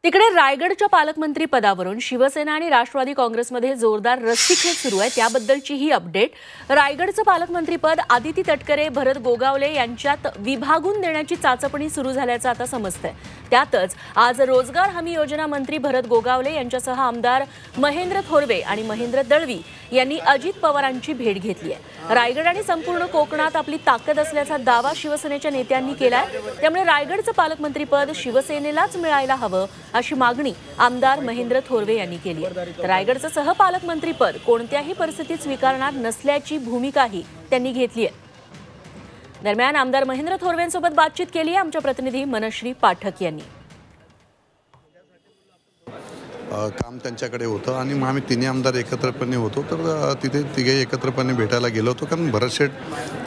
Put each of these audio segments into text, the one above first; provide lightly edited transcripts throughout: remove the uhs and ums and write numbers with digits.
तिकडे रायगडच्या पालकमंत्री पदावरून शिवसेना आणि राष्ट्रवादी काँग्रेसमध्ये जोरदार रस्सीखेच सुरू आहे। त्याबद्दलची ही अपडेट। रायगडचं पालकमंत्रीपद आदिती तटकरे, भरत गोगावले यांच्यात विभागून देण्याची चाचपणी सुरू झाल्याचं आता समजतंय। त्यातच आज रोजगार हमी योजना मंत्री भरत गोगावले यांच्यासह आमदार महेंद्र थोरवे आणि महेंद्र दळवी यांनी अजित पवारांची भेट घेतली आहे। रायगड आणि संपूर्ण कोकणात आपली ताकद असल्याचा दावा शिवसेनेच्या नेत्यांनी केलाय। त्यामुळे रायगडचं पालकमंत्रीपद शिवसेनेलाच मिळायला हवं अशी मागणी आमदार महेंद्र थोरवे यांनी केली आहे। तर रायगडचं सहपालकमंत्रीपद कोणत्याही परिस्थितीत स्वीकारणार नसल्याची भूमिकाही त्यांनी घेतली आहे। दरम्यान आमदार महेंद्र थोरवेंसोबत बातचीत केली आहे आमच्या प्रतिनिधी मनश्री पाठक यांनी। काम त्यांच्याकडे होतं आणि मग आम्ही तिन्ही आमदार एकत्रपणे होतो, तर तिथे तिघे एकत्रपणे भेटायला गेलो होतो, कारण भरत शेठ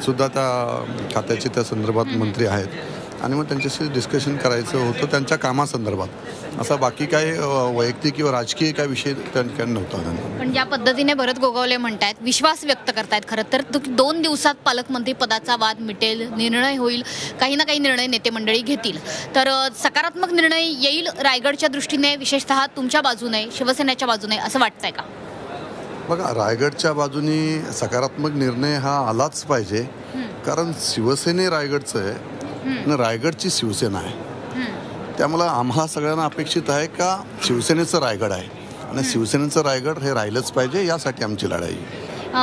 सुद्धा त्या खात्याचे त्या संदर्भात मंत्री आहेत आणि मग त्यांच्याशी डिस्कशन करायचं होतं त्यांच्या कामासंदर्भात। असा बाकी काय वैयक्तिक किंवा राजकीय काय विषय त्यांच्याकडे नव्हता। पण ज्या पद्धतीने भरत गोगावले म्हणतायत, विश्वास व्यक्त करतायत, खरं तर 2 दिवसात पालकमंत्री पदाचा वाद मिटेल, निर्णय होईल, काही ना काही निर्णय नेते मंडळी घेतील, तर सकारात्मक निर्णय येईल रायगडच्या दृष्टीने, विशेषतः तुमच्या बाजूने, शिवसेनेच्या बाजूने, असं वाटतंय का? बघा, रायगडच्या बाजूनी सकारात्मक निर्णय हा आलाच पाहिजे, कारण शिवसेने रायगडचं आहे आणि रायगडची शिवसेना आहे। त्यामुळे आम्हा सगळ्यांना अपेक्षित आहे का शिवसेनेचं रायगड आहे आणि शिवसेनेचं रायगड हे राहिलंच पाहिजे, यासाठी आमची लढाई।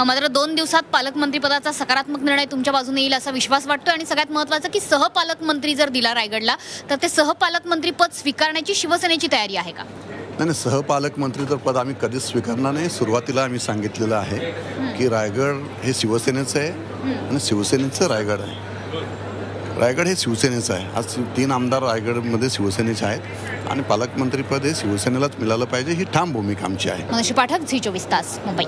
मात्र 2 दिवसात पालकमंत्रीपदाचा सकारात्मक निर्णय तुमच्या बाजूने येईल असा विश्वास वाटतो आणि सगळ्यात महत्त्वाचं की सहपालकमंत्री जर दिला रायगडला तर ते सहपालकमंत्रीपद स्वीकारण्याची शिवसेनेची तयारी आहे का? नाही, सहपालकमंत्री तर पद आम्ही कधीच स्वीकारणार नाही। सुरुवातीला आम्ही सांगितलेलं आहे की रायगड हे शिवसेनेचं आहे आणि शिवसेनेचं रायगड आहे। रायगड हे शिवसेनेचं आहे। आज 3 आमदार रायगडमध्ये शिवसेनेचे आहेत आणि पालकमंत्रीपद हे शिवसेनेलाच मिळालं पाहिजे, ही ठाम भूमिका आमची आहे। मनश्री पाठक, झी 24 तास, मुंबई।